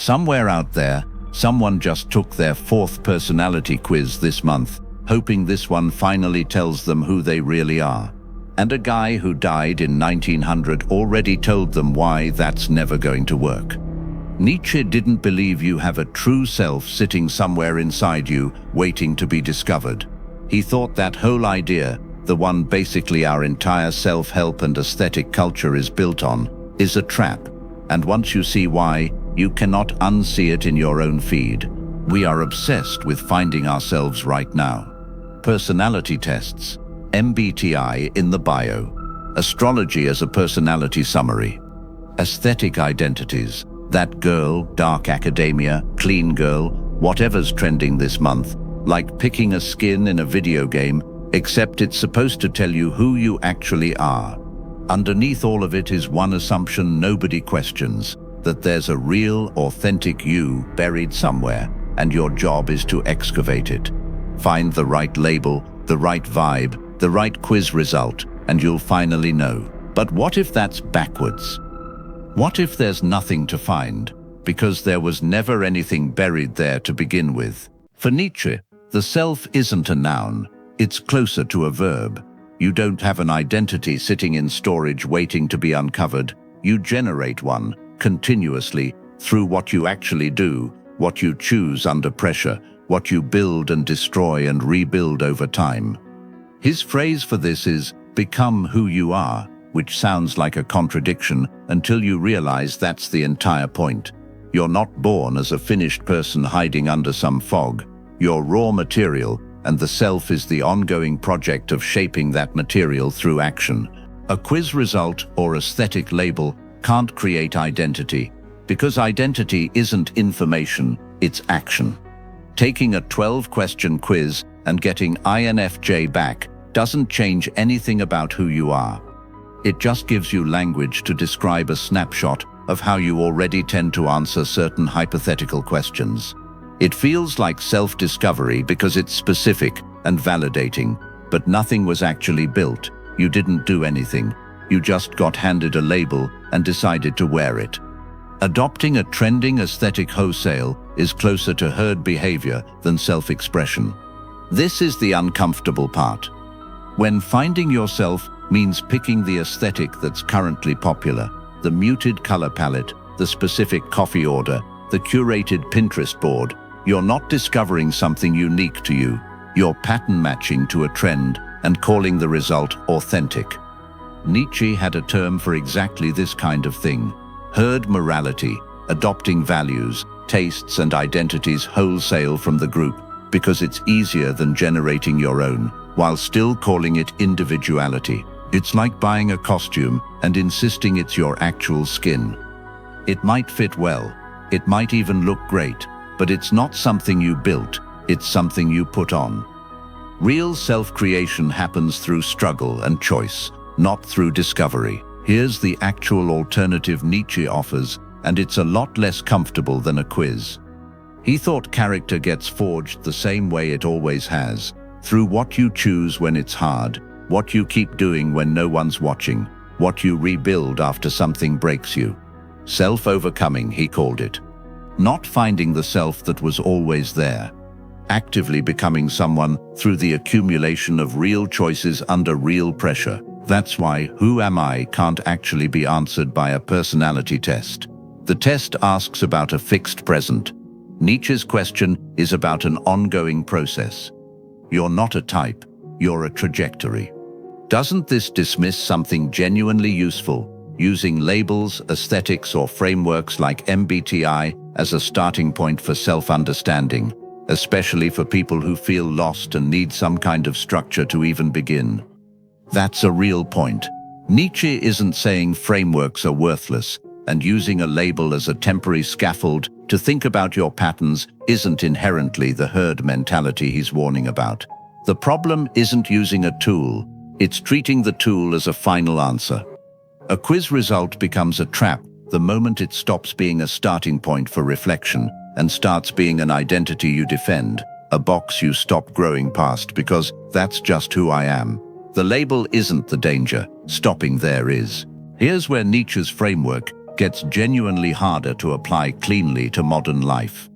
Somewhere out there, someone just took their 4th personality quiz this month, hoping this one finally tells them who they really are. And a guy who died in 1900 already told them why that's never going to work. Nietzsche didn't believe you have a true self sitting somewhere inside you, waiting to be discovered. He thought that whole idea, the one basically our entire self-help and aesthetic culture is built on, is a trap. And once you see why, you cannot unsee it in your own feed. We are obsessed with finding ourselves right now. Personality tests, MBTI in the bio, astrology as a personality summary, aesthetic identities, that girl, dark academia, clean girl, whatever's trending this month, like picking a skin in a video game, except it's supposed to tell you who you actually are. Underneath all of it is one assumption nobody questions, that there's a real, authentic you buried somewhere, and your job is to excavate it. Find the right label, the right vibe, the right quiz result, and you'll finally know. But what if that's backwards? What if there's nothing to find, because there was never anything buried there to begin with? For Nietzsche, the self isn't a noun, it's closer to a verb. You don't have an identity sitting in storage waiting to be uncovered. You generate one, continuously, through what you actually do, what you choose under pressure, what you build and destroy and rebuild over time. His phrase for this is, become who you are, which sounds like a contradiction until you realize that's the entire point. You're not born as a finished person hiding under some fog. You're raw material, and the self is the ongoing project of shaping that material through action. A quiz result or aesthetic label can't create identity, because identity isn't information, it's action. Taking a 12-question quiz and getting INFJ back doesn't change anything about who you are. It just gives you language to describe a snapshot of how you already tend to answer certain hypothetical questions. It feels like self-discovery because it's specific and validating, but nothing was actually built. You didn't do anything. You just got handed a label and decided to wear it. Adopting a trending aesthetic wholesale is closer to herd behavior than self-expression. This is the uncomfortable part. When finding yourself means picking the aesthetic that's currently popular, the muted color palette, the specific coffee order, the curated Pinterest board, you're not discovering something unique to you. You're pattern matching to a trend and calling the result authentic. Nietzsche had a term for exactly this kind of thing: herd morality, adopting values, tastes and identities wholesale from the group because it's easier than generating your own, while still calling it individuality. It's like buying a costume and insisting it's your actual skin. It might fit well, it might even look great, but it's not something you built, it's something you put on. Real self-creation happens through struggle and choice, not through discovery. Here's the actual alternative Nietzsche offers, and it's a lot less comfortable than a quiz. He thought character gets forged the same way it always has, through what you choose when it's hard, what you keep doing when no one's watching, what you rebuild after something breaks you. Self-overcoming, he called it. Not finding the self that was always there. Actively becoming someone through the accumulation of real choices under real pressure. That's why "Who am I?" can't actually be answered by a personality test. The test asks about a fixed present. Nietzsche's question is about an ongoing process. You're not a type, you're a trajectory. Doesn't this dismiss something genuinely useful, using labels, aesthetics, or frameworks like MBTI as a starting point for self-understanding, especially for people who feel lost and need some kind of structure to even begin? That's a real point. Nietzsche isn't saying frameworks are worthless, and using a label as a temporary scaffold to think about your patterns isn't inherently the herd mentality he's warning about. The problem isn't using a tool, it's treating the tool as a final answer. A quiz result becomes a trap the moment it stops being a starting point for reflection and starts being an identity you defend, a box you stop growing past because that's just who I am. The label isn't the danger, stopping there is. Here's where Nietzsche's framework gets genuinely harder to apply cleanly to modern life.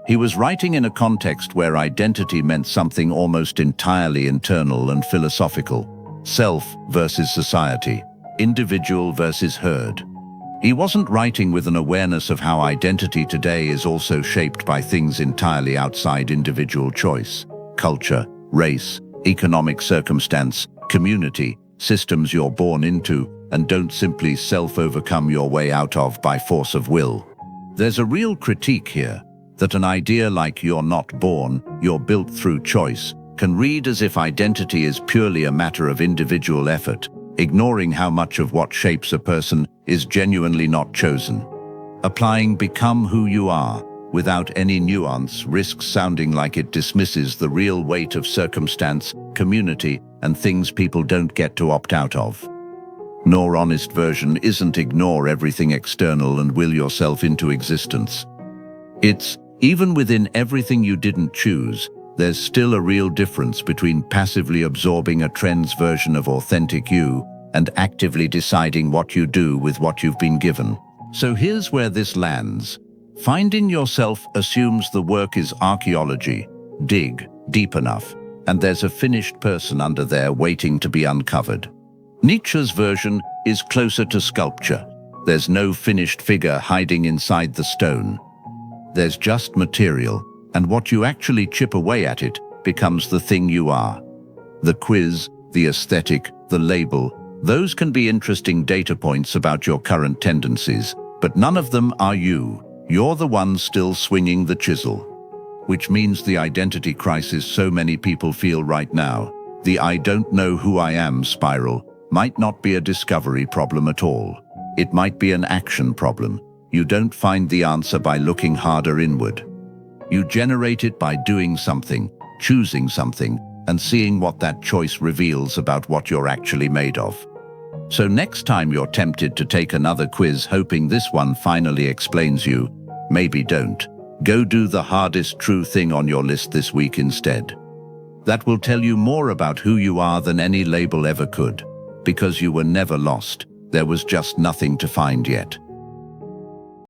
He was writing in a context where identity meant something almost entirely internal and philosophical: self versus society, individual versus herd. He wasn't writing with an awareness of how identity today is also shaped by things entirely outside individual choice: culture, race, economic circumstance, community, systems you're born into and don't simply self-overcome your way out of by force of will. There's a real critique here that an idea like "you're not born, you're built through choice" can read as if identity is purely a matter of individual effort, ignoring how much of what shapes a person is genuinely not chosen. Applying "become who you are" without any nuance risks sounding like it dismisses the real weight of circumstance, community, and things people don't get to opt out of. Nor honest version isn't ignore everything external and will yourself into existence. It's, even within everything you didn't choose, there's still a real difference between passively absorbing a trend's version of authentic you and actively deciding what you do with what you've been given. So here's where this lands. Finding yourself assumes the work is archaeology. Dig deep enough, and there's a finished person under there waiting to be uncovered. Nietzsche's version is closer to sculpture. There's no finished figure hiding inside the stone. There's just material, and what you actually chip away at it becomes the thing you are. The quiz, the aesthetic, the label, those can be interesting data points about your current tendencies, but none of them are you. You're the one still swinging the chisel. Which means the identity crisis so many people feel right now, the "I don't know who I am" spiral, might not be a discovery problem at all. It might be an action problem. You don't find the answer by looking harder inward. You generate it by doing something, choosing something, and seeing what that choice reveals about what you're actually made of. So next time you're tempted to take another quiz hoping this one finally explains you, maybe don't. Go do the hardest true thing on your list this week instead. That will tell you more about who you are than any label ever could. Because you were never lost, there was just nothing to find yet.